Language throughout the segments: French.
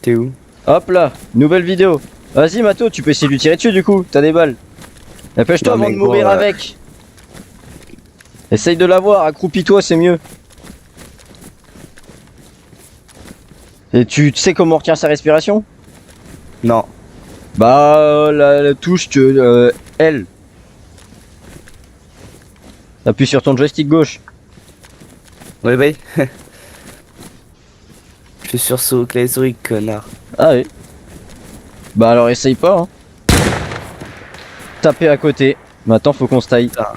T'es où? Hop là, nouvelle vidéo. Vas-y Mato, tu peux essayer de lui tirer dessus du coup, t'as des balles. Dépêche-toi Non, avant mais de gros, mourir avec. Essaye de l'avoir, accroupis-toi, c'est mieux. Et tu sais comment on retient sa respiration? Non. Bah la touche que L. Appuie sur ton joystick gauche. Ouais, ouais. Je suis sur clavier souris, connard. Ah oui. Bah alors essaye pas hein. Taper à côté. Maintenant faut qu'on se taille. Putain.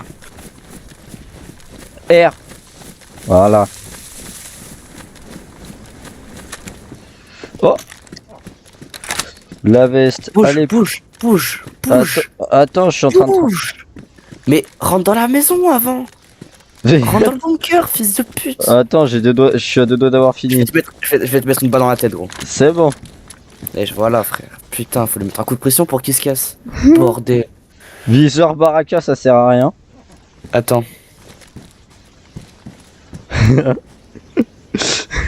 R. Voilà. Oh. La veste. Bouge, Allez. bouge, bouge, bouge, Attends, je suis en train de... bouge. Mais rentre dans la maison avant. Rentre dans le bunker, fils de pute. Attends, j'ai deux doigts, je suis à deux doigts d'avoir Je fini. vais te mettre, je vais te mettre une balle dans la tête, gros. C'est bon. Et voilà, frère. Putain, faut lui mettre un coup de pression pour qu'il se casse. Bordel. Viseur baraka, ça sert à rien. Attends.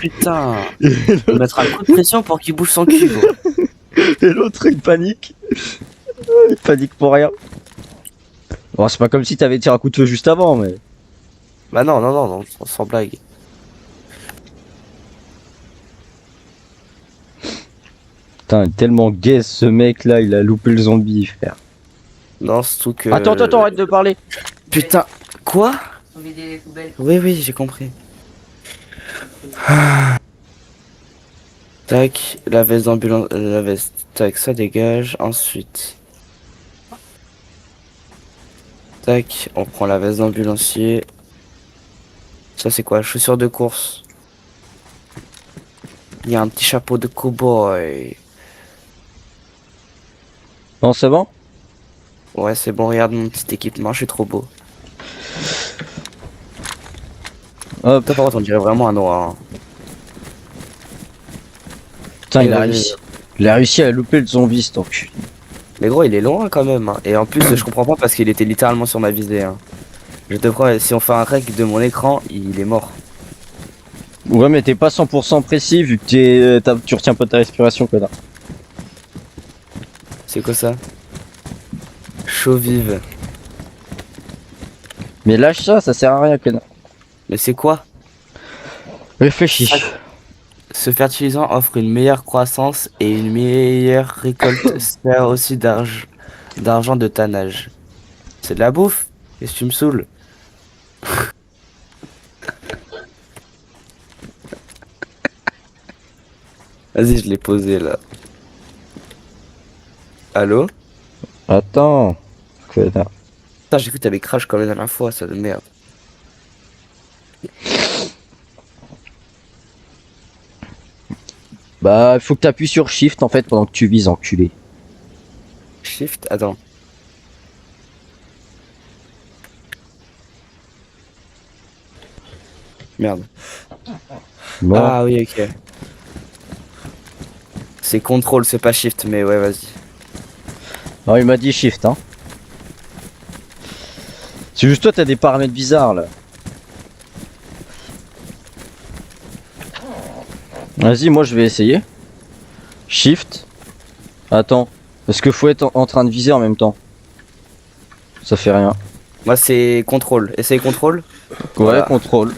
Putain. Faut lui mettre un coup de pression pour qu'il bouge son cul, gros. Et l'autre, il panique. Il panique pour rien. Bon, c'est pas comme si t'avais tiré un coup de feu juste avant, mais... Bah non, non, non, non, sans blague. Putain, il est tellement gay ce mec là, il a loupé le zombie, frère. Non, c'est tout que... Attends, arrête de parler. Putain. Quoi? Faut vider les poubelles. Oui, oui, j'ai compris. Tac, la veste d'ambulance, la veste, tac, ça dégage. Ensuite, tac, on prend la veste d'ambulancier. Ça c'est quoi? Chaussures de course. Il y a un petit chapeau de cow-boy. Non, c'est bon? Ouais, c'est bon, regarde mon petit équipement, je suis trop beau. Hop. Toi par contre, on dirait vraiment un noir. Hein. Putain, il a Vas-y. réussi. Il a réussi à louper le zombie, cet enculé. Mais gros, il est loin quand même. Hein. Et en plus, je comprends pas parce qu'il était littéralement sur ma visée. Hein. Je te crois, si on fait un rec de mon écran, il est mort. Ouais, mais t'es pas 100% précis vu que tu retiens pas ta respiration, connard. C'est quoi ça? Chaud vive. Mais lâche ça, ça sert à rien, connard. Mais c'est quoi? Réfléchis. Ce fertilisant offre une meilleure croissance et une meilleure récolte. Sert aussi d'argent de tannage. C'est de la bouffe? Qu'est-ce que tu me saoules? Vas-y, je l'ai posé là. Allô? Attends, connard. Putain, j'ai cru que t'avais crash comme la dernière fois, ça de merde. Bah, il faut que t'appuies sur Shift en fait pendant que tu vises, enculé. Shift? Attends. Merde. Bon. Ah oui, ok. C'est contrôle, c'est pas shift, mais ouais, vas-y. Non, il m'a dit Shift, hein. C'est juste toi, t'as des paramètres bizarres là. Vas-y, moi je vais essayer. Shift. Attends. Parce que faut être en train de viser en même temps. Ça fait rien. Moi, c'est contrôle. Essaye contrôle. Ouais, Voilà. contrôle.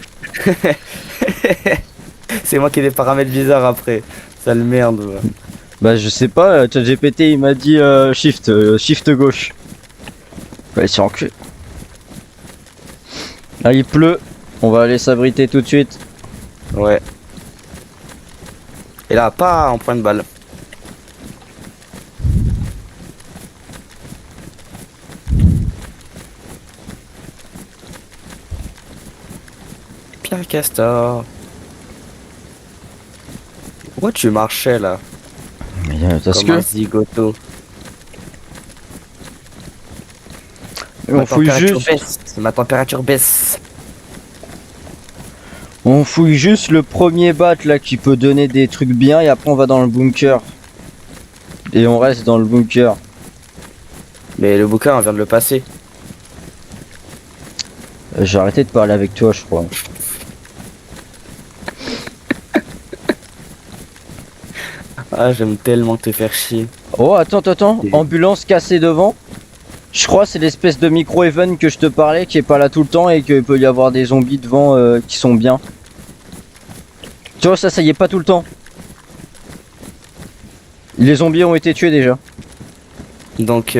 C'est moi qui ai des paramètres bizarres après. Ça le merde. Ouais. Bah, je sais pas, ChatGPT il m'a dit Shift, Shift gauche. Ouais, c'est en cul. Ah, il pleut. On va aller s'abriter tout de suite. Ouais. Et là, pas en point de balle. Pierre Castor. Pourquoi tu marchais là? Parce Comme un que zigoto. on fouille juste. Baisse. Ma température baisse. On fouille juste le premier bat là qui peut donner des trucs bien et après on va dans le bunker. Et on reste dans le bunker. Mais le bouquin, on vient de le passer. J'ai arrêté de parler avec toi, je crois. Ah, j'aime tellement te faire chier. Oh, attends. Et- Ambulance cassée devant. Je crois que c'est l'espèce de micro-even que je te parlais qui est pas là tout le temps et qu'il peut y avoir des zombies devant qui sont bien. Tu vois, ça y est pas tout le temps. Les zombies ont été tués déjà. Donc,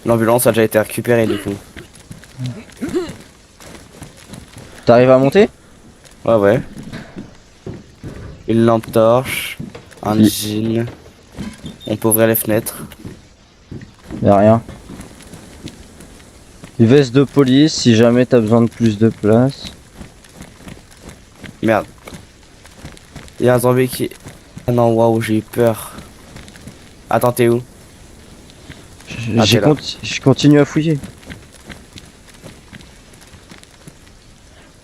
l'ambulance a déjà été récupérée du coup. T'arrives à monter? Ouais, ouais. Une lampe torche, un Oui. jean. On peut ouvrir les fenêtres. Y'a rien. Une veste de police si jamais t'as besoin de plus de place. Merde. Il y a un zombie qui... Ah non, waouh, j'ai eu peur. Attends, t'es où? Ah, t'es là. Je continue à fouiller.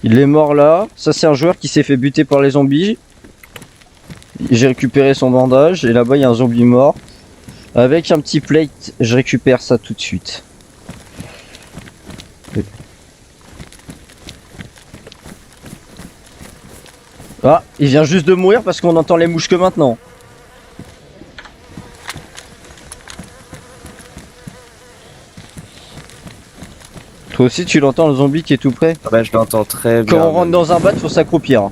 Il est mort là. Ça c'est un joueur qui s'est fait buter par les zombies. J'ai récupéré son bandage et là-bas il y a un zombie mort. Avec un petit plate, je récupère ça tout de suite. Ah, il vient juste de mourir parce qu'on entend les mouches que maintenant. Toi aussi tu l'entends le zombie qui est tout près. Ah bah, je l'entends très bien. Quand on rentre dans un bat, faut s'accroupir.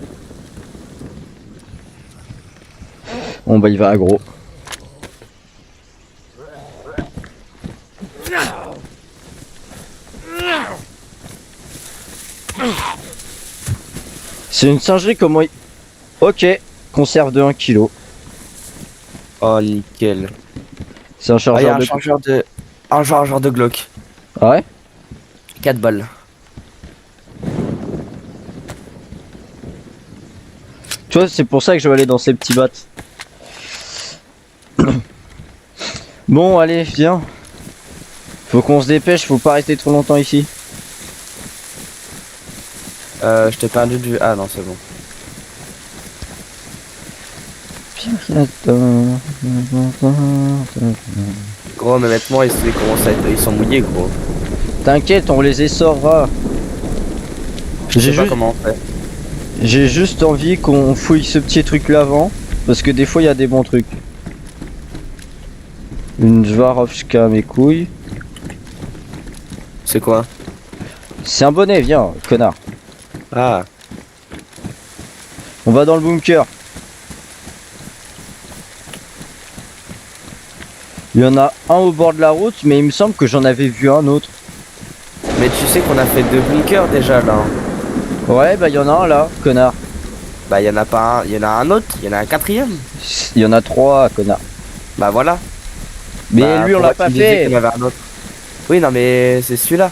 Bon bah il va aggro. C'est une singerie comment il... Ok, conserve de 1 kg. Oh, nickel. C'est un Ah, il y a chargeur un de... chargeur de... Un chargeur de Glock. Ah ouais. 4 balles. Tu vois, c'est pour ça que je vais aller dans ces petits bats. Bon, allez, viens. Faut qu'on se dépêche, faut pas rester trop longtemps ici. Je t'ai perdu du... Ah non, c'est bon. Gros, mes vêtements, ils commencent à être... Ils sont mouillés, gros. T'inquiète, on les essorera. Je sais pas juste- comment on fait. J'ai juste envie qu'on fouille ce petit truc là avant. Parce que des fois, il y a des bons trucs. Une Swarovska, mes couilles. C'est quoi? C'est un bonnet, viens, connard. Ah. On va dans le bunker. Il y en a un au bord de la route, mais il me semble que j'en avais vu un autre. Mais tu sais qu'on a fait 2 bunkers déjà, là. Hein. Ouais, bah il y en a un là, connard. Bah, il y en a pas un... Il y en a un autre. Il y en a un quatrième. Il y en a trois, connard. Bah, voilà. Mais Bah, lui, on pourquoi l'a pas tu disais fait. qu'il y en avait un autre? Oui, non, mais c'est celui-là.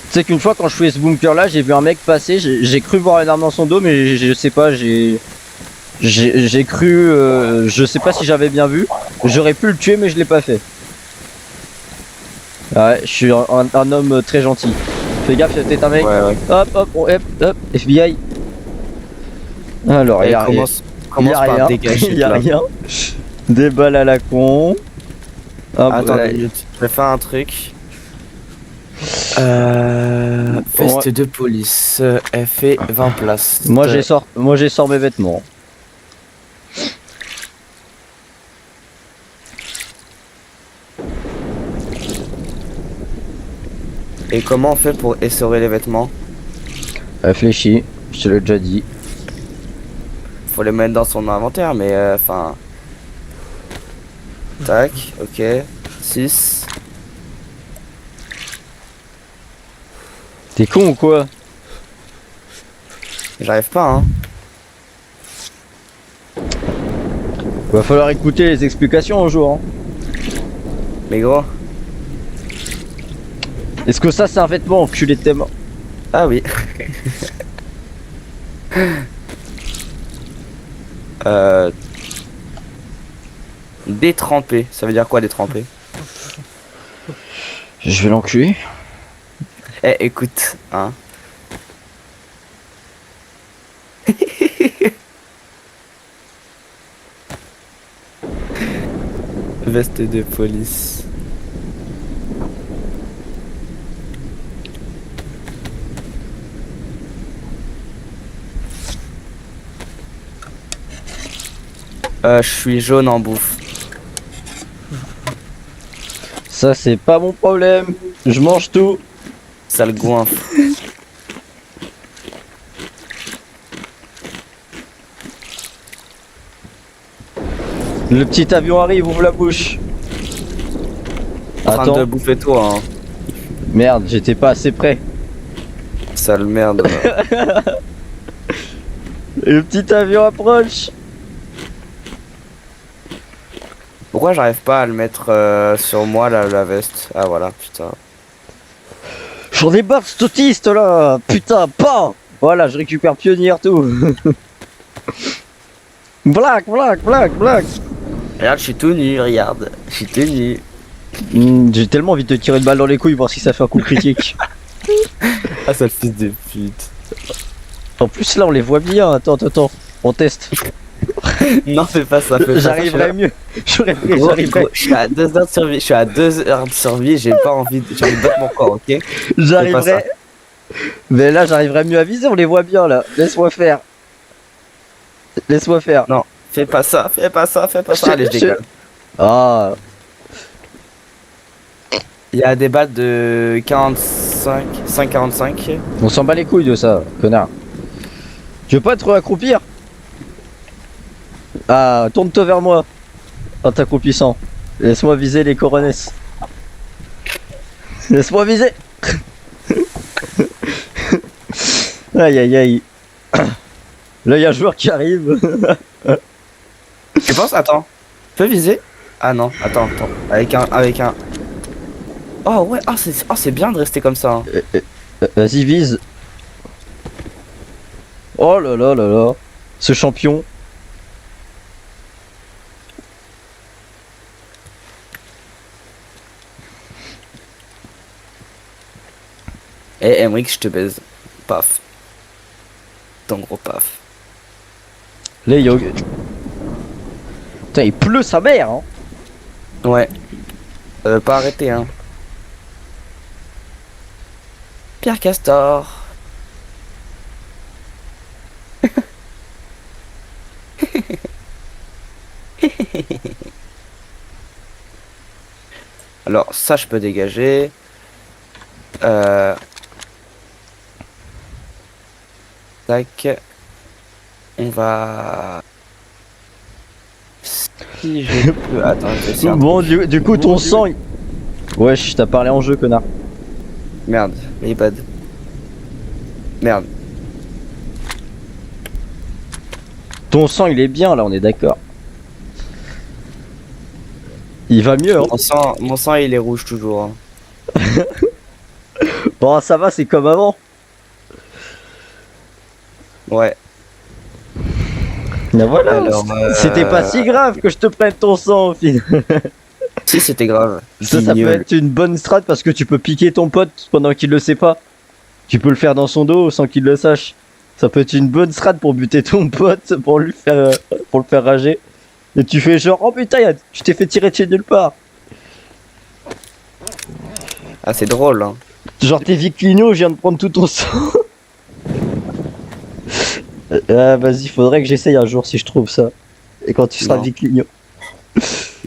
Tu sais qu'une fois, quand je faisais ce bunker là, j'ai vu un mec passer, j'ai cru voir une arme dans son dos, mais je sais pas, j'ai cru, je sais pas si j'avais bien vu. J'aurais pu le tuer, mais je l'ai pas fait. Ouais, je suis un homme très gentil. Fais gaffe, t'es un mec. Ouais, ouais. Hop, FBI. Alors, Allez, il y a rien. commence Il y a par rien. dégager. Il y a là. rien. Des balles à la con. Hop, Attends ouais. une minute. Je vais faire un truc. Veste de police. Elle fait 20 places. Moi j'ai sort mes vêtements. Et comment on fait pour essorer les vêtements? Réfléchis, je te l'ai déjà dit. Faut les mettre dans son inventaire, mais enfin. Tac, ok. 6. T'es con ou quoi? J'arrive pas, hein. Va falloir écouter les explications un jour. Hein. Mais gros. Est-ce que ça c'est un vêtement enculé de tes mains? Ah oui. euh... Détrempé. Ça veut dire quoi détrempé? Je vais l'enculer. Eh, écoute, hein. Veste de police. Je suis jaune en bouffe. Ça, c'est pas mon problème. Je mange tout. Ça le goinfre. Le petit avion arrive, ouvre la bouche. En train de Attends, bouffer toi, hein. merde, j'étais pas assez près. Sale merde. Le petit avion approche. Pourquoi j'arrive pas à le mettre sur moi, la veste? Ah voilà, putain. J'en ai marre de cet autiste là. Putain, pas. Voilà, je récupère pionnier tout. Black, black, black, black. Regarde, je suis tout nu, regarde. Je suis tout nu. J'ai tellement envie de te tirer une balle dans les couilles, voir si ça fait un coup critique. Ah, sale fils de pute. En plus, là, on les voit bien. Attends, attends, on teste. Non, fais pas ça, fais pas ça. J'arriverai mieux. J'arriverai, Gros, j'arriverai. je suis à 2 heures de survie. Je suis à 2 heures de survie. J'ai pas envie. J'ai envie de battre mon corps, ok? J'arriverai. Mais là, j'arriverai mieux à viser. On les voit bien là. Laisse-moi faire. Laisse-moi faire. Non, fais pas ça, fais pas ça, fais pas ça. Allez, je décolle. Ah. Il y a des balles de 45, 5,45. On s'en bat les couilles de ça, connard. Tu veux pas te accroupir? Ah, tourne-toi vers moi. En t'accroupissant. Laisse-moi viser les coronesses. Laisse-moi viser. Aïe aïe aïe. Là, il y a un joueur qui arrive. Tu penses? Attends. Tu peux viser? Ah non, attends, attends. Avec un. Oh ouais, c'est bien de rester comme ça, hein. Vas-y, vise. Oh là là là là. Ce champion. Eh, Emric, je te baise. Paf. Ton gros paf. Là, il y a... Putain, il pleut sa mère, hein. Ouais. Pas arrêter, hein. Pierre Castor. Alors, ça, je peux dégager. Tac. On va... Si je peux... Attends, je vais essayer un Bon, truc. du coup, ton sang... Wesh, t'as parlé en jeu, connard. Merde, mais bad. Merde. Ton sang, il est bien, là, on est d'accord. Il va mieux, hein. Mon sang, il est rouge toujours, hein. Bon, ça va, c'est comme avant. Ouais. Ben voilà, Alors, c'était pas si grave que je te prenne ton sang, au final. Si, c'était grave. Ça peut Guignol. être une bonne strat parce que tu peux piquer ton pote pendant qu'il le sait pas. Tu peux le faire dans son dos sans qu'il le sache. Ça peut être une bonne strat pour buter ton pote, pour lui faire, pour le faire rager. Et tu fais genre, oh putain, tu t'es fait tirer de chez nulle part. Ah, c'est drôle, hein. Genre, t'es Vicligno, je viens de prendre tout ton sang. Ah, vas-y, faudrait que j'essaye un jour si je trouve ça. Et quand tu seras Non. Vicligno.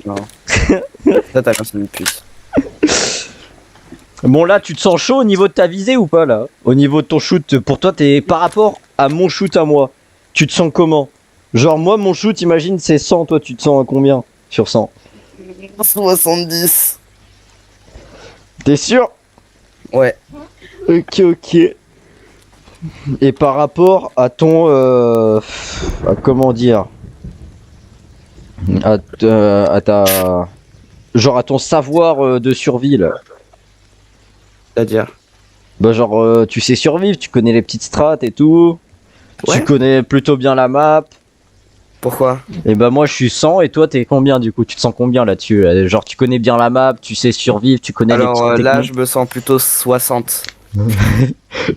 Non. Ça, t'as lancé une pute. Bon, là, tu te sens chaud au niveau de ta visée ou pas, là? Au niveau de ton shoot, pour toi, t'es par rapport à mon shoot à moi, tu te sens comment? Genre, moi, mon shoot, imagine, c'est 100, toi, tu te sens à combien sur 100? 70. T'es sûr? Ouais. Ok, ok. Et par rapport à ton... à comment dire? À ta... Genre à ton savoir de survie, là. C'est-à-dire? Bah genre, tu sais survivre, tu connais les petites strats et tout. Ouais. Tu connais plutôt bien la map. Pourquoi? Et bah moi je suis 100 et toi t'es combien du coup? Tu te sens combien là-dessus là? Genre tu connais bien la map, tu sais survivre, tu connais les Alors petites là, techniques. je me sens plutôt 60.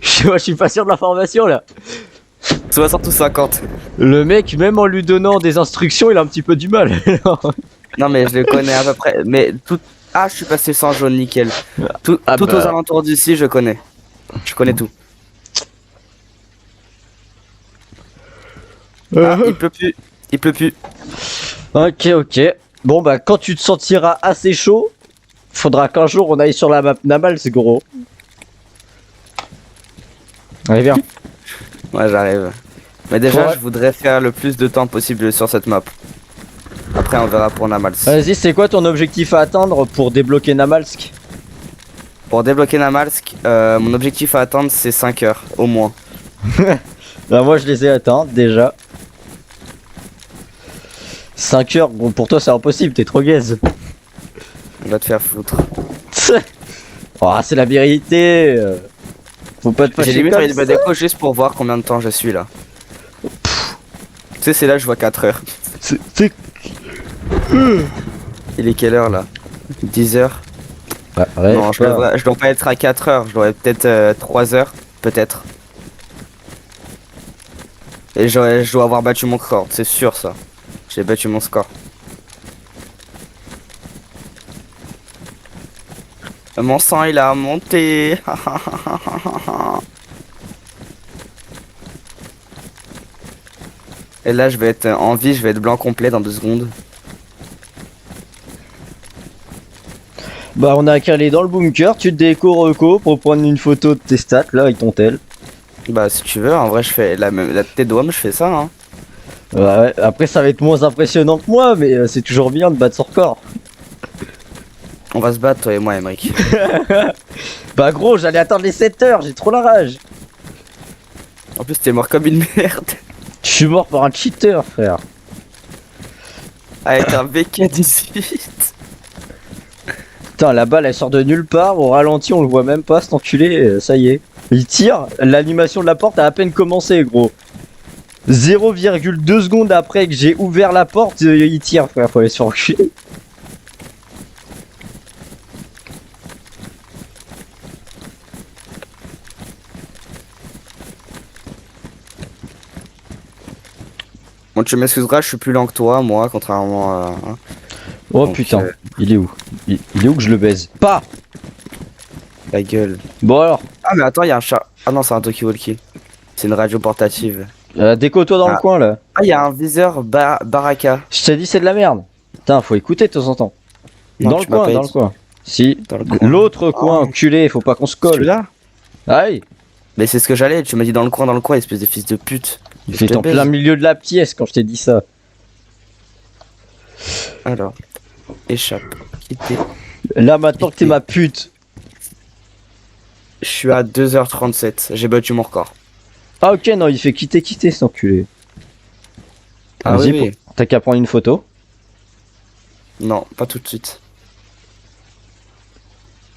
Je suis pas sûr de l'information là. 60 ou 50. Le mec, même en lui donnant des instructions, il a un petit peu du mal. Non, mais je le connais à peu près. Mais tout. Ah, je suis passé sans jaune, nickel. Tout, Ah tout bah. aux alentours d'ici, je connais. Je connais tout. Ah, il pleut plus. Il pleut plus. Ok, ok. Bon bah quand tu te sentiras assez chaud, faudra qu'un jour on aille sur la map Namal, c'est gros. Allez viens. Ouais, j'arrive. Mais déjà, Ouais. je voudrais faire le plus de temps possible sur cette map. Après, on verra pour Namals. Vas-y, c'est quoi ton objectif à atteindre pour débloquer Namalsk? Pour débloquer Namalsk, mon objectif à atteindre, c'est 5 heures, au moins. Bah moi je les ai atteints déjà. 5 heures, bon pour toi c'est impossible, t'es trop gaze. On va te faire foutre. Oh, c'est la vérité. Faut pas te J'ai fâcher limite comme envie de me ça. déco juste pour voir combien de temps je suis là. Tu sais, c'est là, je vois 4 heures. C'est- Il est quelle heure là? 10 heures? Bah, ouais, Non, je dois pas être à 4 heures, je dois être peut-être 3 heures, peut-être. Et je dois avoir battu mon score, c'est sûr ça. J'ai battu mon score. Mon sang il a monté. Et là je vais être en vie, je vais être blanc complet dans 2 secondes. Bah on a qu'à aller dans le bunker, tu te déco reco pour prendre une photo de tes stats là avec ton tel. Bah si tu veux, en vrai je fais la même la tête d'homme, je fais ça hein. Ouais, après ça va être moins impressionnant que moi, mais c'est toujours bien de battre son record. On va se battre toi et moi Emric. Bah gros, j'allais attendre les 7 heures, j'ai trop la rage. En plus t'es mort comme une merde. Je suis mort par un cheater, frère. Avec un BK18. Putain, la balle elle sort de nulle part, au ralenti on le voit même pas, cet enculé, ça y est. Il tire, l'animation de la porte a à peine commencé, gros. 0,2 secondes après que j'ai ouvert la porte, il tire, frère, faut aller se faire enculer. Bon tu m'excuseras, je suis plus lent que toi, moi, contrairement à... hein. Oh Donc, putain, il est où il est où que je le baise? Pas. La gueule. Bon alors, Ah mais attends, il y a un chat. Ah non, c'est un talkie-walkie. C'est une radio portative. déco-toi dans le Ah. coin là. Ah, il y a un viseur Baraka. Je t'ai dit c'est de la merde. Putain, faut écouter de temps en temps. Non, Dans le tu m'as coin, pas dans dit. le coin. Si. Dans le coin. L'autre coin, Oh. enculé, faut pas qu'on se colle. Celui-là? Aïe, Mais c'est ce que j'allais, tu m'as dit dans le coin, espèce de fils de pute. il Je fait te en baise. plein milieu de la pièce quand je t'ai dit ça. Alors, échappe, quitter. Là maintenant que t'es ma pute. Je suis à 2h37, j'ai battu mon record. Ah ok, non, il fait quitter cet enculé. Ah Vas-y, oui, oui. t'as qu'à prendre une photo. Non, pas tout de suite.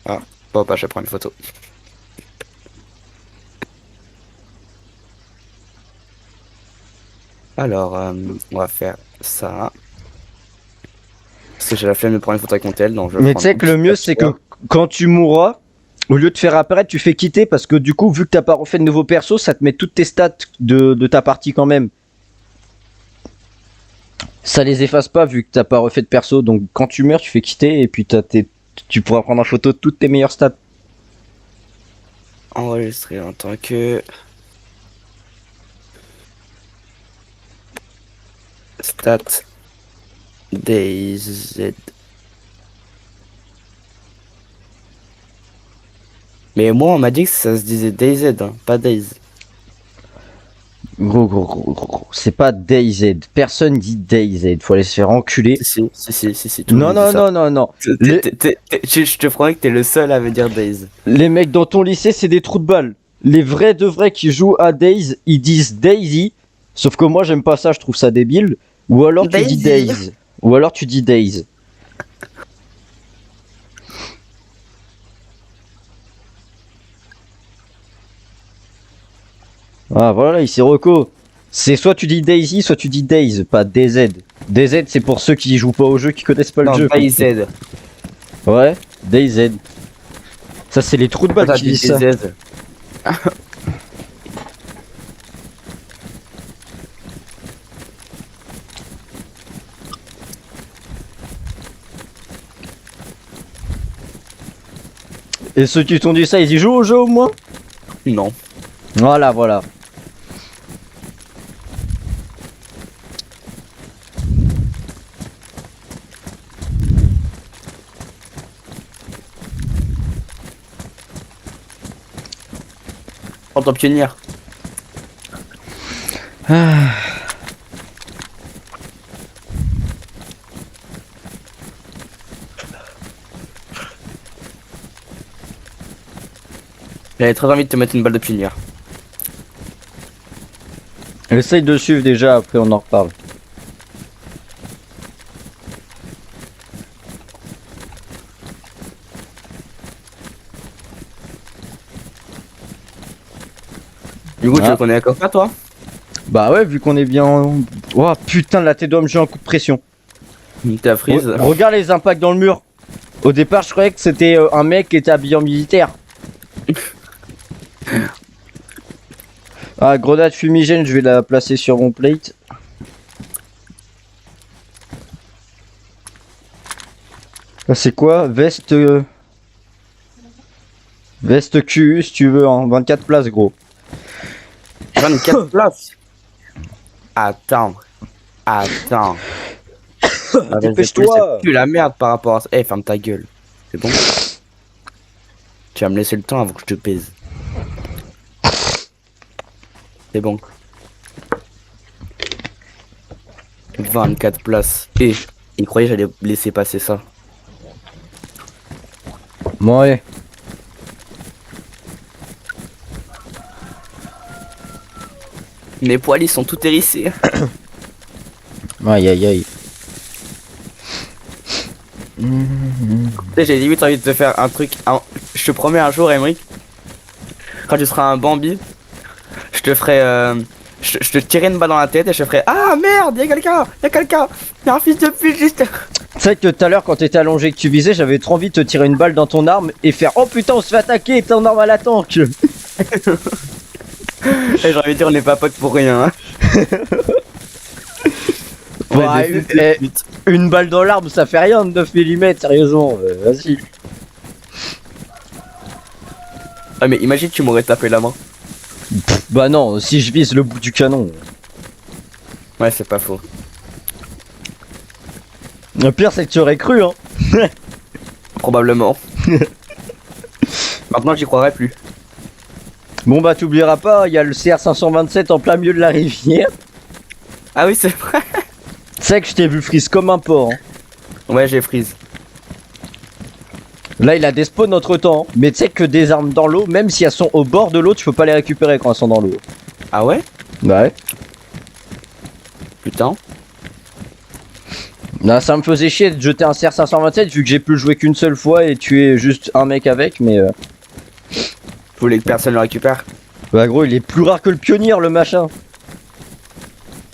Ah, bon bah je vais prendre une photo. Alors, on va faire ça. Parce que j'ai la flemme de prendre une photo avec mon tel, donc je vais Mais tu prendre sais un que le petit mieux c'est que capture. quand tu mourras, au lieu de faire apparaître, tu fais quitter parce que du coup, vu que t'as pas refait de nouveau perso, ça te met toutes tes stats de ta partie quand même. Ça les efface pas vu que t'as pas refait de perso, donc quand tu meurs, tu fais quitter et puis tu pourras prendre en photo toutes tes meilleures stats. Enregistrer en tant que stat DayZ. Mais moi on m'a dit que ça se disait DayZ, hein, pas Days. Gros, c'est pas DayZ. Personne dit DayZ. Faut aller se faire enculer. Si, tout le Non, monde dit non, ça. non, non, non. Les, Je te promets que t'es le seul à me dire Days. les mecs dans ton lycée, c'est des trous de balles. Les vrais de vrais qui jouent à Days, ils disent Daisy. Sauf que moi, j'aime pas ça, je trouve ça débile. Ou alors tu dis Daisy. Days. Ou alors tu dis Days. Ah voilà, il s'est reco. C'est soit tu dis Daisy, soit tu dis Days, pas DZ. DZ, c'est pour ceux qui jouent pas au jeu, qui connaissent pas Non, le jeu. DayZ. Ouais, DayZ. Ça, c'est les trous de balles T'as qui dit disent ça. DayZ. Et ceux qui t'ont dit ça, ils y jouent au jeu au moins? Non. Voilà, voilà. Prends ton pionnier. J'avais très envie de te mettre une balle de pionnier. Essaye de suivre déjà, après on en reparle. Du coup, tu Ah. le connais comme ça, toi? Bah ouais, vu qu'on est bien... Oh putain, la tête doit me jouer un coup de pression. T'as freeze. Regarde les impacts dans le mur. Au départ, je croyais que c'était un mec qui était habillé en militaire. Ah, grenade fumigène, je vais la placer sur mon plate. Ah, c'est quoi? Veste... Veste Q, si tu veux, hein. 24 places, gros. 24 places. Attends. Attends. Dépêche-toi. C'est plus la merde par rapport à ça. Eh, ferme ta gueule. C'est bon? Tu vas me laisser le temps avant que je te pèse. C'est bon. 24 places. Et il croyait que j'allais laisser passer ça. Bon, ouais. Mes poils ils sont tout hérissés. Aïe, aïe, aïe. Tu sais, j'ai limite envie de te faire un truc. Je te promets un jour, Emric, quand tu seras un Bambi, je te ferai. Je te tirerai une balle dans la tête et je te ferai. Ah merde, y'a quelqu'un, y'a un fils de pute juste. Tu sais que tout à l'heure, quand t'étais allongé et que tu visais, j'avais trop envie de te tirer une balle dans ton arme et faire oh putain, on se fait attaquer, ton arme à la tank. Et j'ai envie de dire, on n'est pas potes pour rien. Hein. Bah, une balle dans l'arme, ça fait rien de 9 mm, sérieusement. Vas-y. Ah, mais imagine, tu m'aurais tapé la main. Bah non, si je vise le bout du canon. Ouais, c'est pas faux. Le pire, c'est que tu aurais cru, hein. Probablement. Maintenant, j'y croirais plus. Bon bah, t'oublieras pas, il y a le CR527 en plein milieu de la rivière. Ah oui, c'est vrai. Tu sais que je t'ai vu freeze comme un porc. Hein. Ouais, j'ai freeze. Là, il a des spawns entre temps. Mais tu sais que des armes dans l'eau, même si elles sont au bord de l'eau, tu peux pas les récupérer quand elles sont dans l'eau. Ah ouais? Bah ouais. Putain. Là, ça me faisait chier de jeter un CR527 vu que j'ai pu le jouer qu'une seule fois et tuer juste un mec avec, mais Je voulais que personne le récupère. bah gros, il est plus rare que le pionnier, le machin.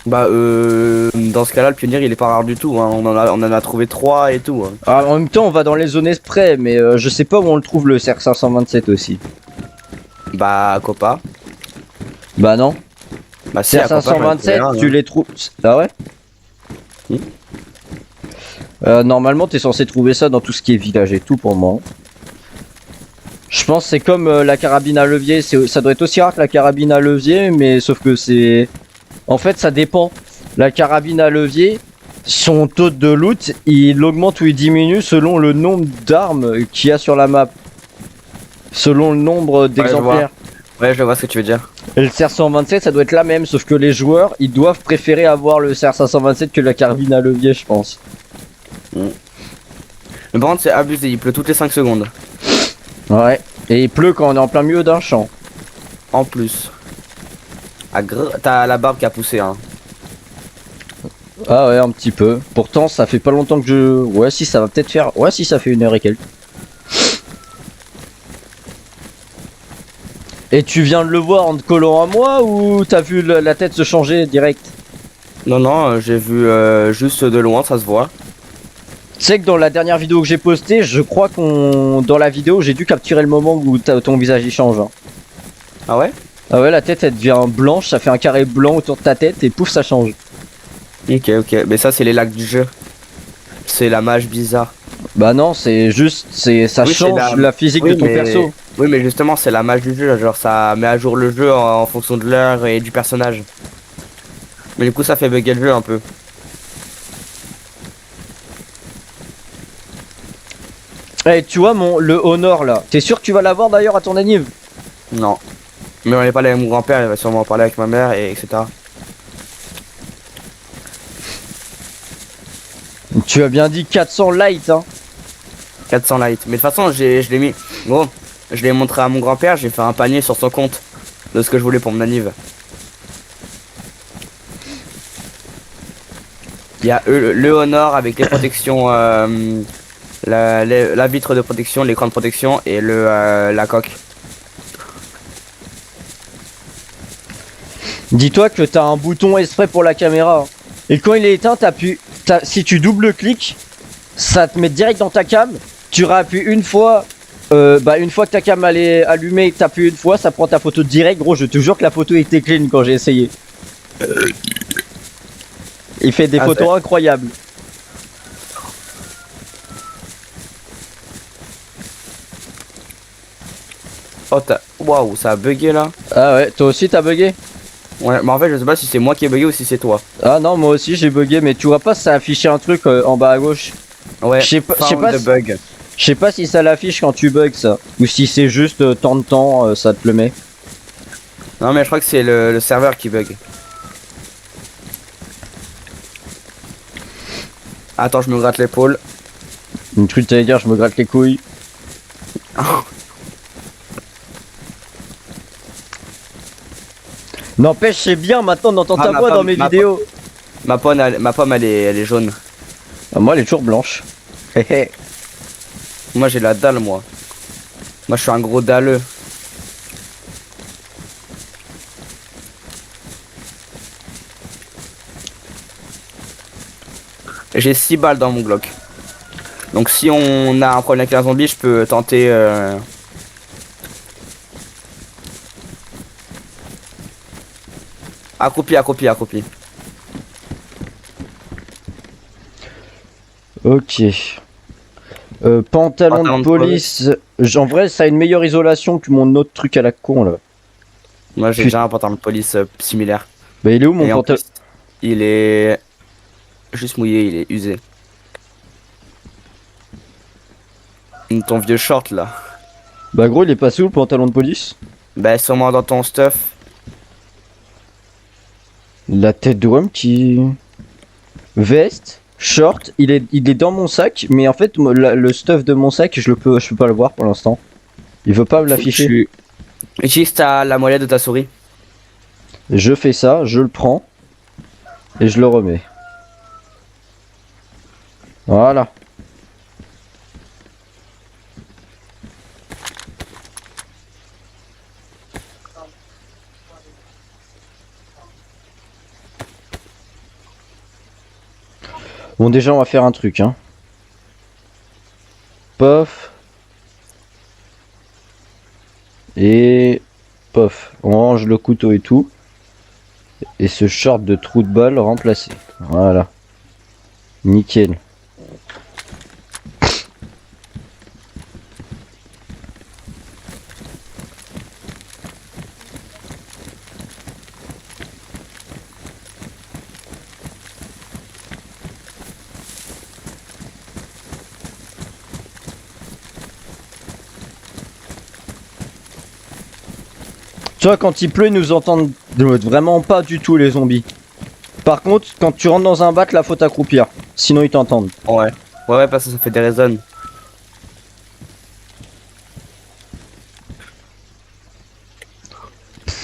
Bah dans ce cas-là, le pionnier il est pas rare du tout. Hein. On en a trouvé 3 et tout. Hein. Ah, en même temps, on va dans les zones exprès, mais je sais pas où on le trouve le CR527 aussi. Bah à Copa. Bah non. Bah si, à Copa, j'en ai trouvé un, CR527, tu hein. les trouves. Ah ouais? Normalement, t'es censé trouver ça dans tout ce qui est village et tout pour moi. Je pense que c'est comme la carabine à levier, ça doit être aussi rare que la carabine à levier, mais sauf que c'est... En fait, ça dépend. La carabine à levier, son taux de loot, il augmente ou il diminue selon le nombre d'armes qu'il y a sur la map. Selon le nombre d'exemplaires. Ouais, je vois ce que tu veux dire. Et le CR527, ça doit être la même, sauf que les joueurs, ils doivent préférer avoir le CR527 que la carabine à levier, je pense. Mais par contre, c'est abusé, il pleut toutes les 5 secondes. Ouais. Et il pleut quand on est en plein milieu d'un champ. En plus. T'as la barbe qui a poussé, hein. Ah ouais, un petit peu. Pourtant, ça fait pas longtemps que je... Ouais, si, ça va peut-être faire... Ouais, si, ça fait 1 heure et quelques. Et tu viens de le voir en te collant à moi ou t'as vu la tête se changer direct? Non, non, j'ai vu juste de loin, ça se voit. Tu sais que dans la dernière vidéo que j'ai postée, je crois qu'on... Dans la vidéo, j'ai dû capturer le moment où ton visage y change. Hein. Ah ouais? Ah ouais, la tête elle devient blanche, ça fait un carré blanc autour de ta tête et pouf, ça change. Ok, ok. Mais ça, c'est les lags du jeu. C'est la mage bizarre. Bah non, c'est juste... ça Oui, change c'est la physique Oui, de ton mais- perso. Oui, mais justement, c'est la mage du jeu. Genre, ça met à jour le jeu en fonction de l'heure et du personnage. Mais du coup, ça fait bugger le jeu un peu. Eh, tu vois le Honor là, t'es sûr que tu vas l'avoir d'ailleurs à ton anniv? Non. Mais on est pas allé avec mon grand-père, il va sûrement en parler avec ma mère, et etc. Tu as bien dit 400 light, hein. 400 light. Mais de toute façon, je l'ai mis. Gros, je l'ai montré à mon grand-père, j'ai fait un panier sur son compte de ce que je voulais pour mon anniv. Il y a le Honor avec les protections, la vitre de protection, l'écran de protection et la coque. Dis-toi que t'as un bouton exprès pour la caméra. Hein. Et quand il est éteint, si tu double-cliques, ça te met direct dans ta cam. Tu réappuies une fois. Une fois que ta cam elle est allumée, t'appuies une fois, ça prend ta photo direct. Gros, je te jure que la photo était clean quand j'ai essayé. Il fait des photos incroyables. Oh, waouh, ça a bugué là. Ah ouais, toi aussi t'as bugué? Ouais, mais en fait, je sais pas si c'est moi qui ai bugué ou si c'est toi. Ah non, moi aussi j'ai bugué, mais tu vois pas ça affiché un truc en bas à gauche. Ouais, Je sais pas, bug. je sais pas si ça l'affiche quand tu bugs ça, ou si c'est juste tant de temps ça te le met. Non, mais je crois que c'est le serveur qui bug. Attends, je me gratte l'épaule. Une truc t'allais dire, je me gratte les couilles. N'empêche, c'est bien, maintenant on entend ta voix dans mes vidéos. Ma pomme, elle est jaune. Ah, moi elle est toujours blanche. Moi j'ai la dalle, moi. Moi je suis un gros dalleux. J'ai 6 balles dans mon Glock. Donc si on a un problème avec un zombie, je peux tenter... Accroupi. Ok. Pantalon de police. En vrai, ça a une meilleure isolation que mon autre truc à la con là. Moi j'ai déjà un pantalon de police similaire. Bah il est où mon pantalon? Il est... juste mouillé, il est usé. Ton vieux short là. Bah gros, il est passé où le pantalon de police? Bah sûrement dans ton stuff. La tête de homme qui... Veste, short, il est dans mon sac, mais en fait le stuff de mon sac, je peux pas le voir pour l'instant. Il veut pas me l'afficher. Utilise la molette de ta souris. Je fais ça, je le prends et je le remets. Voilà. Bon déjà on va faire un truc hein. Pof. Et pof. On range le couteau et tout. Et ce short de trou de balle remplacé. Voilà. Nickel. Tu vois, quand il pleut, ils nous entendent vraiment pas du tout les zombies. Par contre, quand tu rentres dans un bac, là faut t'accroupir. Sinon ils t'entendent. Ouais. Ouais, parce que ça fait des résonnes.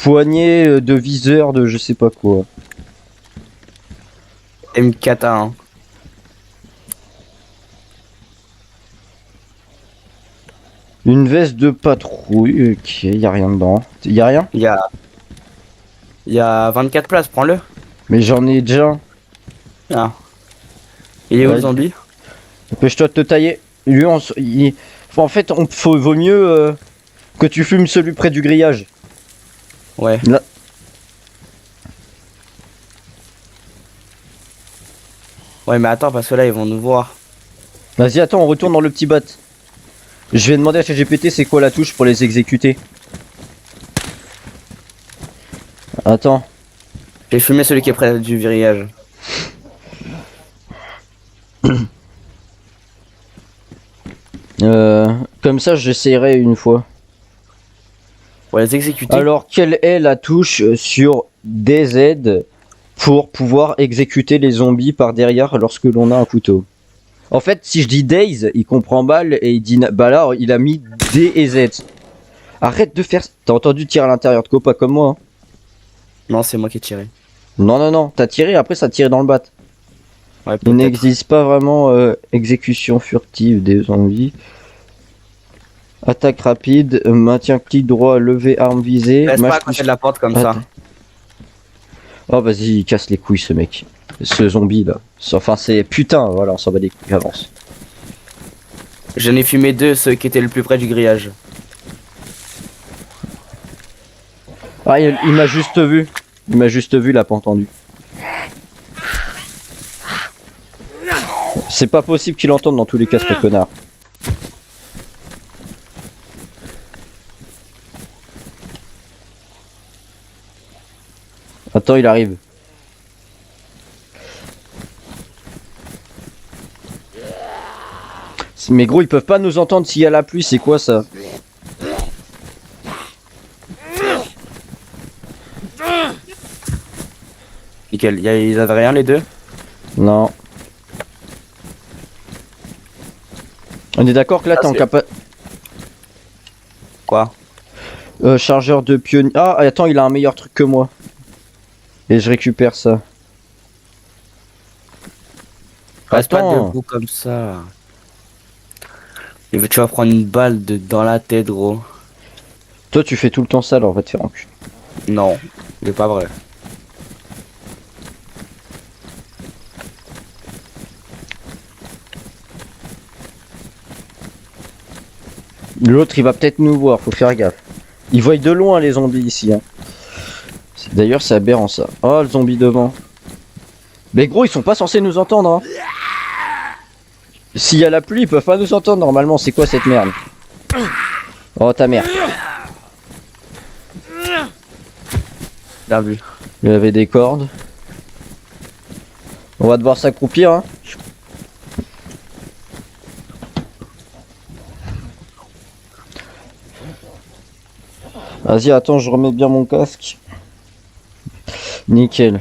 Poignée de viseur de je sais pas quoi. M4 hein. Une veste de patrouille. Ok, y a rien dedans. Y a rien? Il y a 24 places, prends-le. Mais j'en ai déjà. Ah. Il est où le zombie? Dépêche-toi de te tailler. Lui, en fait, vaut mieux que tu fumes celui près du grillage. Ouais. Là. Ouais, mais attends, parce que là, ils vont nous voir. Vas-y, attends, on retourne dans le petit bat. Je vais demander à ChatGPT c'est quoi la touche pour les exécuter. Attends. J'ai fumé celui qui est près du grillage. Comme ça, j'essayerai une fois. Pour les exécuter. Alors, quelle est la touche sur DZ pour pouvoir exécuter les zombies par derrière lorsque l'on a un couteau? En fait, si je dis Days, il comprend mal et il dit bah là, il a mis D et Z. Arrête de faire. T'as entendu tirer à l'intérieur de Copa comme moi, hein? Non, c'est moi qui ai tiré. Non, non, non. T'as tiré, après ça a tiré dans le bat. Ouais, Il peut-être. n'existe pas vraiment exécution furtive des zombies. Attaque rapide, maintien clic droit, lever arme visée. Reste pas match à côté de la porte comme ça. Oh vas-y, il casse les couilles ce mec. Ce zombie là. Enfin c'est putain, voilà, on s'en bat les couilles, avance. J'en ai fumé 2, ceux qui étaient le plus près du grillage. Ah il m'a juste vu. Il m'a juste vu, il a pas entendu. C'est pas possible qu'il entende dans tous les cas ce connard. Attends, il arrive. Mais gros, ils peuvent pas nous entendre s'il y a la pluie, c'est quoi ça? Nickel, ils avaient rien les deux? Non. On est d'accord que là t'es en capacité. Quoi? Chargeur de pionnier. Ah, attends, il a un meilleur truc que moi. Et je récupère ça. Reste pas Attends. debout comme ça. Tu vas prendre une balle dans la tête, gros. Toi, tu fais tout le temps ça, alors on va te faire enculer. Non, c'est pas vrai. L'autre, il va peut-être nous voir, faut faire gaffe. Ils voient de loin les zombies ici. Hein. D'ailleurs, c'est aberrant ça. Oh, le zombie devant. Mais gros, ils sont pas censés nous entendre. Hein. S'il y a la pluie, ils peuvent pas nous entendre normalement. C'est quoi cette merde? Oh, ta mère. Bien vu. Il y avait des cordes. On va devoir s'accroupir. Hein. Vas-y, attends, je remets bien mon casque. Nickel.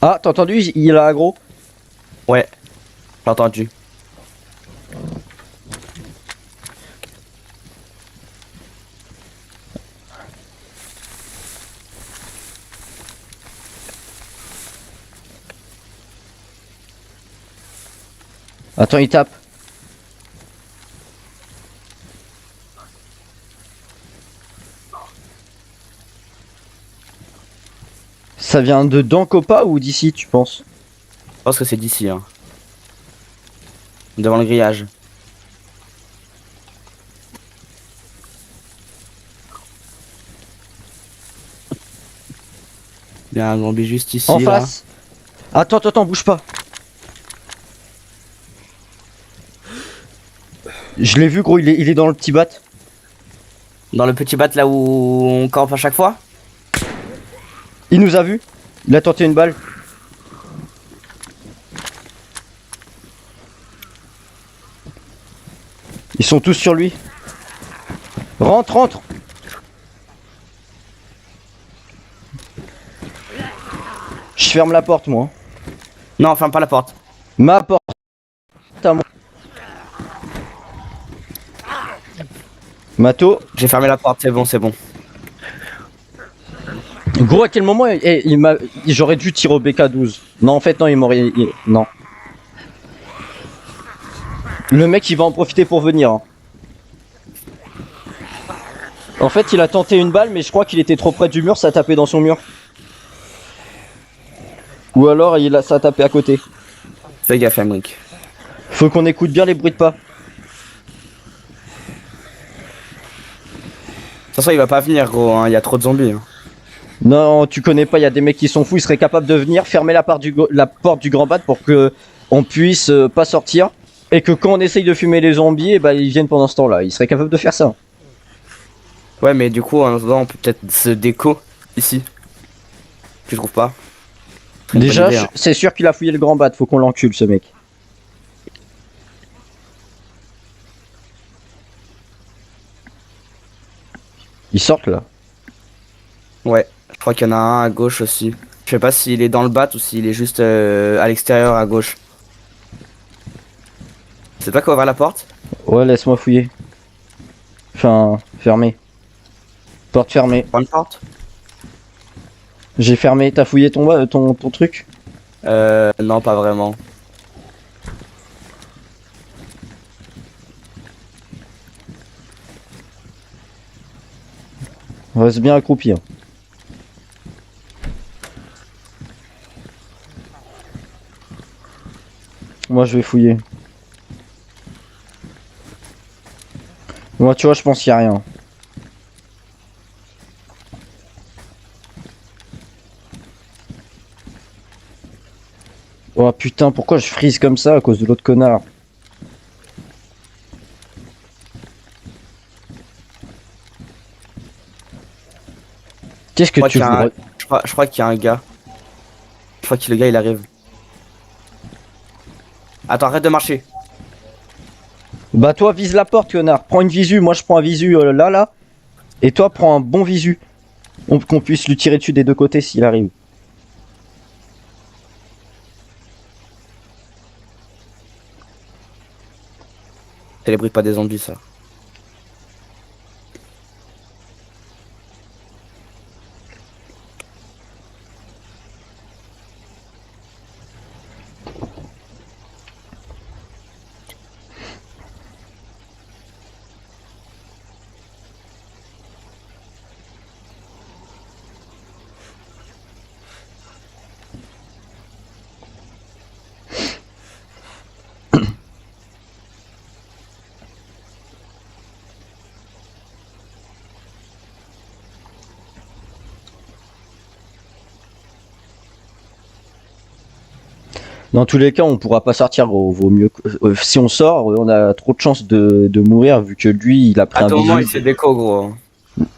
Ah, t'as entendu? Il a aggro. Ouais, j'ai entendu. Attends, il tape. Ça vient de Dankopa ou d'ici, tu penses? Je pense que c'est d'ici, hein. Devant le grillage. Il y a un zombie juste ici, En là. face. Attends, attends, bouge pas. Je l'ai vu, gros, il est dans le petit bat. Dans le petit bat là où on campe à chaque fois. Il nous a vu. Il a tenté une balle. Ils sont tous sur lui. Rentre, rentre. Je ferme la porte, moi. Non, ferme pas la porte. Ma porte. À moi. Mato. J'ai fermé la porte, c'est bon, c'est bon. Gros, à quel moment j'aurais dû tirer au BK12. Non, en fait, non, il m'aurait. Non. Le mec, il va en profiter pour venir. Hein. En fait, il a tenté une balle, mais je crois qu'il était trop près du mur, ça a tapé dans son mur. Ou alors, ça a tapé à côté. Fais gaffe, Emric. Faut qu'on écoute bien les bruits de pas. De toute façon, il va pas venir, gros, hein. Il y a trop de zombies. Hein. Non, tu connais pas, il y a des mecs qui sont fous, ils seraient capables de venir fermer la porte du grand bat pour que on puisse pas sortir. Et que quand on essaye de fumer les zombies, ils viennent pendant ce temps-là. Ils seraient capables de faire ça. Ouais, mais du coup, en attendant, on peut peut-être se déco ici. Tu trouves pas? Déjà, c'est sûr qu'il a fouillé le grand bat, faut qu'on l'encule ce mec. Ils sortent là. Ouais, je crois qu'il y en a un à gauche aussi. Je sais pas s'il est dans le bat ou s'il est juste à l'extérieur à gauche. C'est toi qui as ouvert la porte? Ouais, laisse-moi fouiller. Enfin, fermé. Porte fermée. Prends une porte? J'ai fermé. T'as fouillé ton truc? Non, pas vraiment. Reste bien accroupi. Hein. Moi, je vais fouiller. Moi, tu vois, je pense qu'il y a rien. Oh putain, pourquoi je freeze comme ça à cause de l'autre connard? Qu'est-ce que tu veux? Je crois qu'il y a un gars. Je crois que le gars il arrive. Attends, arrête de marcher. Bah toi vise la porte connard, prends une visu, moi je prends un visu là. Et toi prends un bon visu. Qu'on puisse lui tirer dessus des deux côtés s'il arrive. C'est les bruits pas des zombies ça. Dans tous les cas on pourra pas sortir gros, vaut mieux si on sort on a trop de chances de mourir vu que lui il a pris À un tout moment il visu. fait déco gros.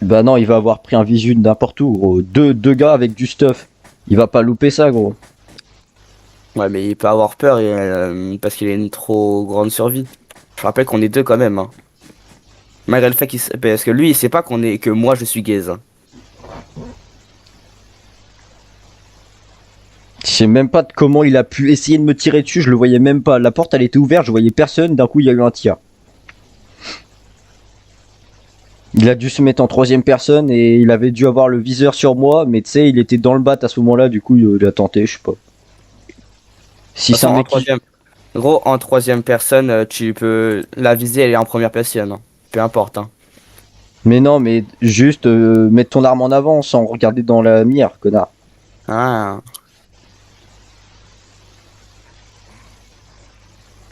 Bah non il va avoir pris un visu de n'importe où gros. Deux gars avec du stuff. Il va pas louper ça gros. Ouais mais il peut avoir peur parce qu'il a une trop grande survie. Je rappelle qu'on est deux quand même. Hein. Malgré le fait parce que lui il sait pas que moi je suis gaze. Hein. Je sais même pas de comment il a pu essayer de me tirer dessus, je le voyais même pas. La porte elle était ouverte, je voyais personne, d'un coup il y a eu un tir. Il a dû se mettre en troisième personne et il avait dû avoir le viseur sur moi, mais tu sais, il était dans le bat à ce moment-là, du coup il a tenté, je sais pas. Si De toute c'est un façon, mec qui... Gros, en troisième personne, tu peux la viser, elle est en première personne. Hein. Peu importe. Hein. Mais non, mais juste mettre ton arme en avant sans regarder dans la mire, connard. Ah.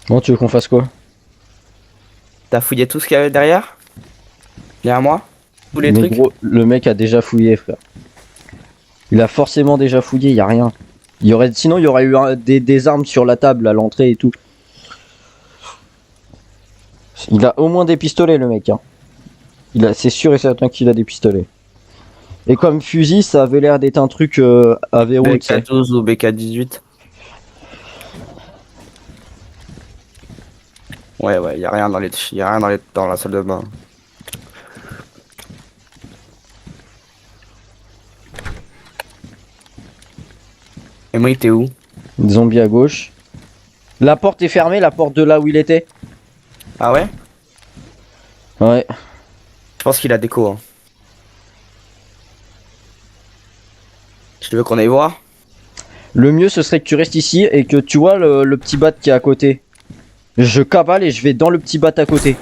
Bon, tu veux qu'on fasse quoi? T'as fouillé tout ce qu'il y avait derrière? Derrière moi? Tous les Mais trucs? gros, le mec a déjà fouillé, frère. Il a forcément déjà fouillé, y a rien. Sinon, il y aurait eu des armes sur la table à l'entrée et tout. Il a au moins des pistolets, le mec. Hein. C'est sûr et certain qu'il a des pistolets. Et comme fusil, ça avait l'air d'être un truc à verrou, tu sais. BK12 ou BK18? Ouais, y a rien dans la salle de bain. Et moi, il était où? Zombie à gauche. La porte est fermée, la porte de là où il était. Ah ouais? Ouais. Je pense qu'il a déco. Hein. Tu veux qu'on aille voir? Le mieux, ce serait que tu restes ici et que tu vois le petit bat qui est à côté. Je cavale et je vais dans le petit bat à côté.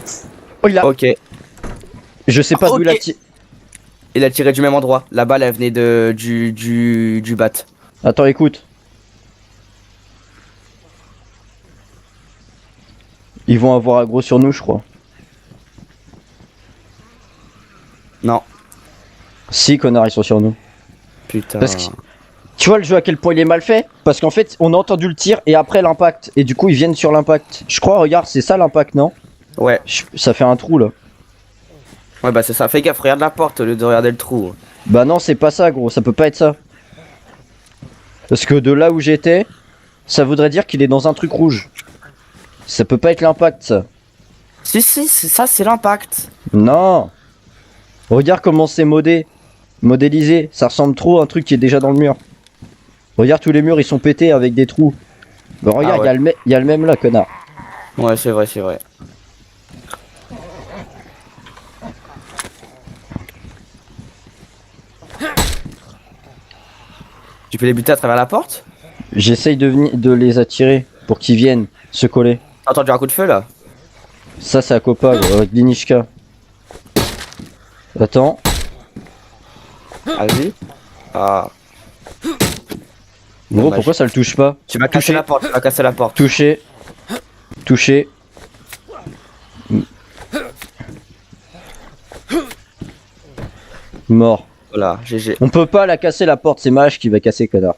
Oh, il a... Ok. Je sais pas d'où il a Ok. tiré. Il a tiré du même endroit. La balle, elle venait du bat. Attends, écoute. Ils vont avoir aggro sur nous, je crois. Non. Si, connard, ils sont sur nous. Putain. Parce que... Tu vois le jeu à quel point il est mal fait? Parce qu'en fait, on a entendu le tir et après l'impact. Et du coup, ils viennent sur l'impact. Je crois, regarde, c'est ça l'impact, non? Ouais. Ça fait un trou, là. Ouais, bah c'est ça. Fais gaffe, regarde la porte au lieu de regarder le trou. Bah non, c'est pas ça, gros. Ça peut pas être ça. Parce que de là où j'étais, ça voudrait dire qu'il est dans un truc rouge. Ça peut pas être l'impact, ça. Si, c'est ça, c'est l'impact. Non. Regarde comment c'est modélisé. Ça ressemble trop à un truc qui est déjà dans le mur. Regarde, tous les murs ils sont pétés avec des trous. Bah, regarde, Ah il ouais. y a le même là, connard. Ouais, c'est vrai, c'est vrai. Tu peux les buter à travers la porte? J'essaye de les attirer pour qu'ils viennent se coller. T'as entendu un coup de feu là? Ça, c'est à Copa, avec Linishka. Attends. Vas-y. Ah, Gros, dommage. pourquoi ça le touche pas? Tu vas casser Touché. la porte, tu vas casser la porte. Touché. Touché. Mort. Voilà, GG. On peut pas la casser la porte, c'est Mage qui va casser, connard.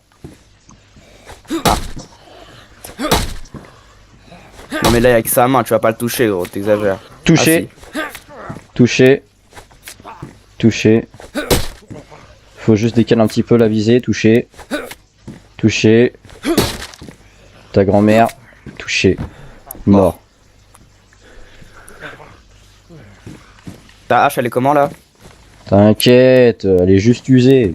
Non mais là avec sa main, tu vas pas le toucher gros, t'exagères. Touché. Ah, Touché. Touché. Faut juste décaler un petit peu la visée. Touché. Touché. Ta grand-mère. Touché. Mort. si. Ta hache elle est comment là? T'inquiète, elle est juste usée.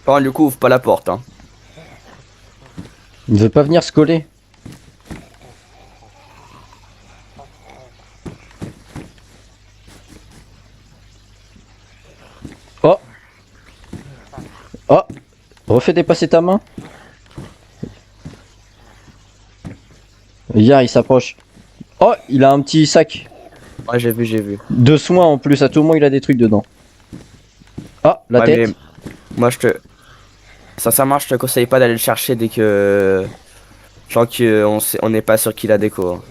Bon du coup ouvre pas la porte hein. Il ne veut pas venir se coller. Oh. Oh. Refais dépasser ta main. Hier, il s'approche. Oh, il a un petit sac Ouais j'ai vu, j'ai vu. de soins en plus. À tout moment, il a des trucs dedans. Ah, la Ouais, tête. mais moi je te... Sincèrement je te conseille pas d'aller le chercher dès que... Genre qu'on sait... on n'est pas sûr qu'il a déco. Hein.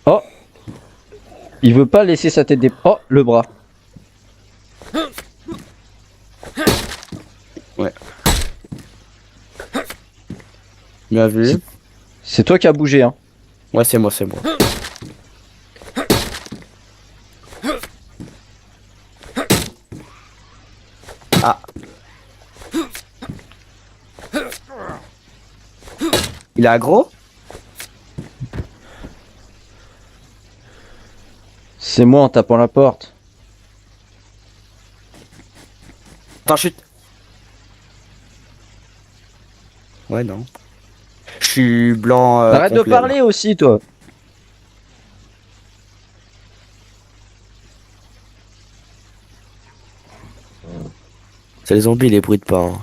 Oh. Il veut pas laisser sa tête des... Oh, le bras. Bien vu. C'est toi qui as bougé, hein. Ouais c'est moi, c'est moi. Ah. Il est aggro? C'est moi en tapant la porte. Attends chute. Ouais non. Je suis blanc Arrête de complet, là. parler aussi, toi. C'est les zombies les bruits de pas. Hein.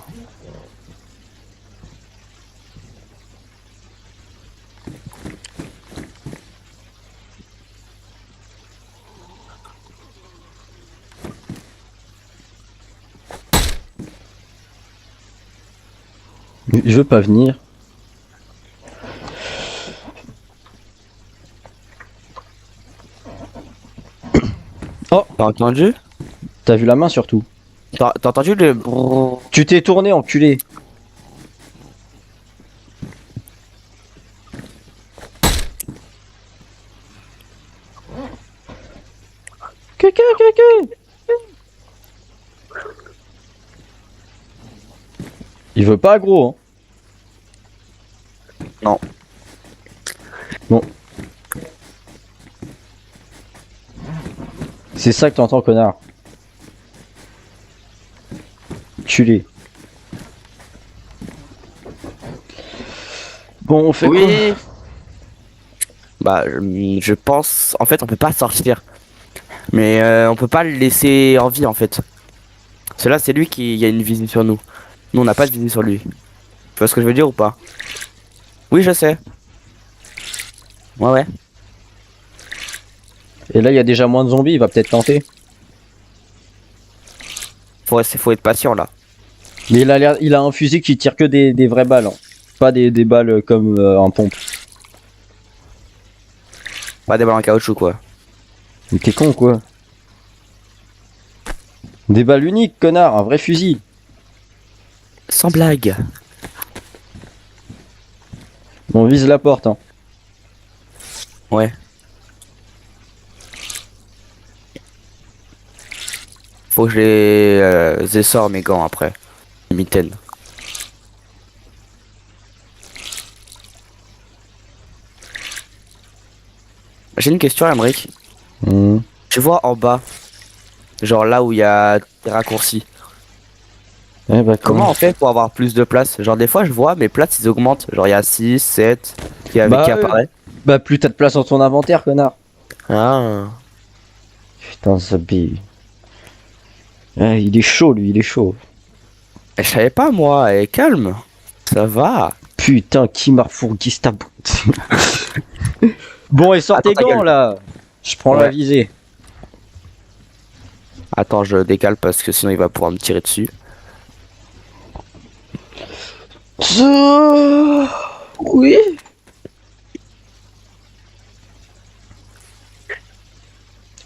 Je veux pas venir. T'as entendu? T'as vu la main surtout. T'as entendu le brrrr? Tu t'es tourné, enculé. Caca. Il veut pas gros, hein. Non. Bon. C'est ça que t'entends, connard. Culé. Bon, on fait quoi? Oui. Bah je pense... En fait on peut pas sortir. Mais on peut pas le laisser en vie en fait. Cela c'est lui qui a une visée sur nous. Nous on n'a pas de visée sur lui. Tu vois ce que je veux dire ou pas? Oui je sais. Ouais. Et là, il y a déjà moins de zombies, il va peut-être tenter. Faut être patient là. Mais il a un fusil qui tire que des vraies balles, hein. Pas des balles comme en pompe. Pas des balles en caoutchouc quoi. Mais t'es con, quoi. Des balles uniques, connard, un vrai fusil. Sans blague. On vise la porte, hein. Ouais. Faut que je les essore mes gants après. Mitaine. J'ai une question, Emric. Hmm. Tu vois en bas, genre là où il y a des raccourcis. Eh bah, Comment on fait pour avoir plus de place? Genre des fois je vois mes places ils augmentent. Genre il y a 6, 7 qui Bah, apparaît. bah, plus t'as de place dans ton inventaire, connard. Ah. Putain, ça bille. Ah, il est chaud, lui, il est chaud. Je savais pas moi, et calme. Ça va. Putain, qui m'a refourgué ta boute. Bon, et sort Attends tes ta gants, gueule. là. Je prends la Ouais. visée. Attends, je décale parce que sinon il va pouvoir me tirer dessus. Oui.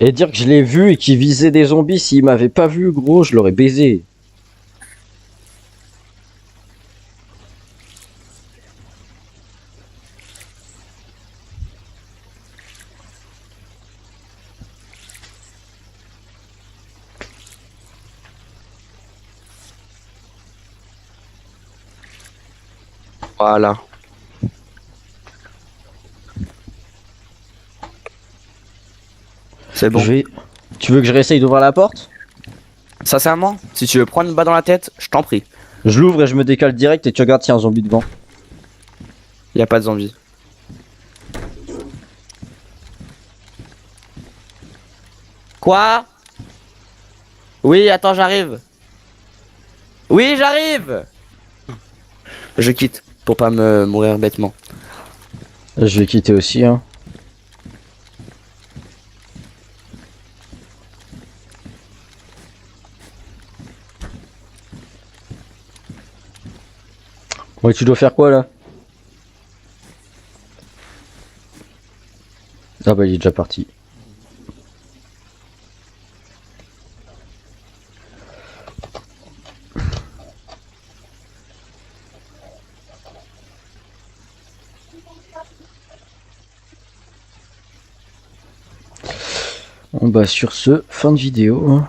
Et dire que je l'ai vu et qu'il visait des zombies, s'il m'avait pas vu, gros, je l'aurais baisé. Voilà. C'est bon. Je vais... Tu veux que je réessaye d'ouvrir la porte? Sincèrement, si tu veux prendre une balle dans la tête, je t'en prie. Je l'ouvre et je me décale direct et tu regardes s'il y a un zombie devant. Y a pas de zombie. Quoi? Oui, attends, j'arrive. Oui, j'arrive. Je quitte pour pas me mourir bêtement. Je vais quitter aussi, hein. Ouais, tu dois faire quoi, là? Ah bah, il est déjà parti. Bon bah sur ce, fin de vidéo, hein.